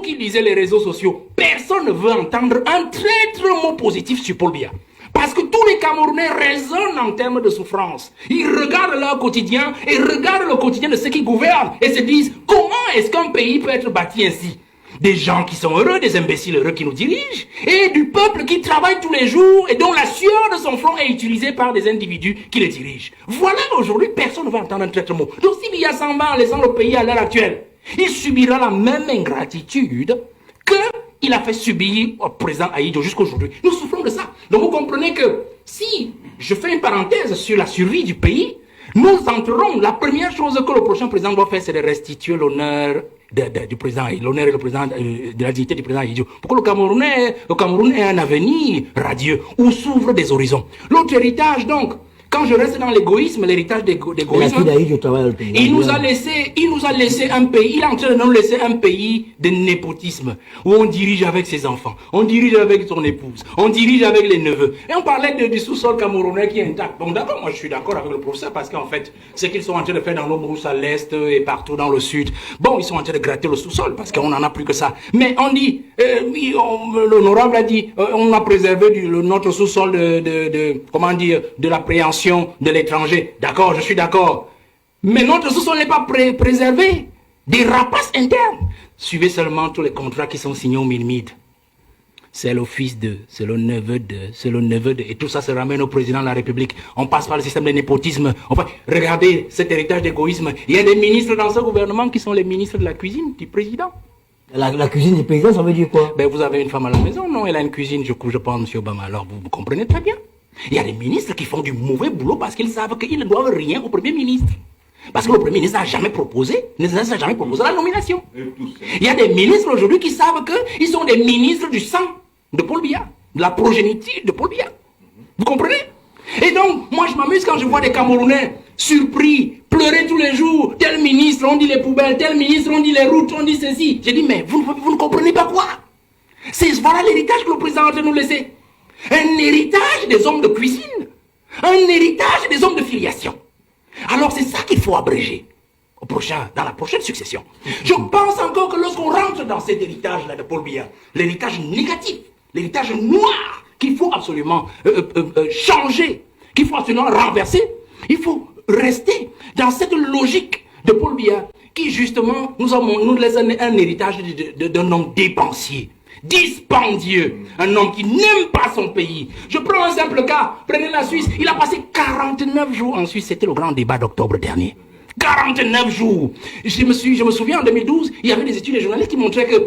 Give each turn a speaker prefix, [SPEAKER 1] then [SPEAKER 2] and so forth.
[SPEAKER 1] qui lisez les réseaux sociaux, personne ne veut entendre un traître mot positif sur Paul Biya. Parce que tous les Camerounais raisonnent en termes de souffrance. Ils regardent leur quotidien et regardent le quotidien de ceux qui gouvernent et se disent comment est-ce qu'un pays peut être bâti ainsi? Des gens qui sont heureux, des imbéciles heureux qui nous dirigent, et du peuple qui travaille tous les jours et dont la sueur de son front est utilisée par des individus qui le dirigent. Voilà, aujourd'hui, personne ne va entendre un traitement. Donc si Biya s'en va en laissant le pays à l'heure actuelle, il subira la même ingratitude qu'il a fait subir au président Ahidjo jusqu'aujourd'hui. Nous souffrons de ça. Donc vous comprenez que si je fais une parenthèse sur la survie du pays, nous entrerons, la première chose que le prochain président doit faire, c'est de restituer l'honneur du président, l'honneur et le président, de la dignité du président Ahidjo. Pour que le Cameroun ait un avenir radieux, où s'ouvrent des horizons. L'autre héritage, donc, quand je reste dans l'égoïsme, l'héritage d'égoïsme, il nous a laissé un pays, il est en train de nous laisser un pays de népotisme, où on dirige avec ses enfants, on dirige avec son épouse, on dirige avec les neveux. Et on parlait du sous-sol camerounais qui est intact. Bon, d'accord, moi je suis d'accord avec le professeur, parce qu'en fait, ce qu'ils sont en train de faire dans nos brousses à l'est et partout dans le sud, bon, ils sont en train de gratter le sous-sol, parce qu'on n'en a plus que ça. Mais on dit, l'honorable a dit, on a préservé notre sous-sol comment dire, de l'appréhension de l'étranger. D'accord, je suis d'accord. Mais notre sous-sol n'est pas préservé des rapaces internes. Suivez seulement tous les contrats qui sont signés au Milmid. C'est le fils de, c'est le neveu de, c'est le neveu de. Et tout ça se ramène au président de la République. On passe par le système de népotisme. Enfin, regardez cet héritage d'égoïsme. Il y a des ministres dans ce gouvernement qui sont les ministres de la cuisine du président.
[SPEAKER 2] La cuisine du président, ça veut dire quoi?
[SPEAKER 1] Ben, vous avez une femme à la maison, non? Elle a une cuisine, je pense, M. Obama. Alors, vous comprenez très bien. Il y a des ministres qui font du mauvais boulot parce qu'ils savent qu'ils ne doivent rien au Premier ministre. Parce que le Premier ministre n'a jamais proposé la nomination. Il y a des ministres aujourd'hui qui savent qu'ils sont des ministres du sang de Paul Biya, de la progéniture de Paul Biya. Vous comprenez? Et donc, moi je m'amuse quand je vois des Camerounais surpris, pleurer tous les jours. Tel ministre, on dit les poubelles, tel ministre, on dit les routes, on dit ceci. J'ai dit, mais vous ne comprenez pas quoi? Voilà l'héritage que le président est en train de nous laisser. Un héritage des hommes de cuisine. Un héritage des hommes de filiation. Alors c'est ça qu'il faut abréger dans la prochaine succession. Je pense encore que lorsqu'on rentre dans cet héritage-là de Paul Biya, l'héritage négatif, l'héritage noir, qu'il faut absolument changer, qu'il faut absolument renverser, il faut rester dans cette logique de Paul Biya qui justement nous laisse un héritage d'un homme dépensier. Dispendieux, un homme qui n'aime pas son pays. Je prends un simple cas, prenez la Suisse, il a passé 49 jours en Suisse, c'était le grand débat d'octobre dernier. 49 jours. Je me souviens en 2012, il y avait des études de journalistes qui montraient que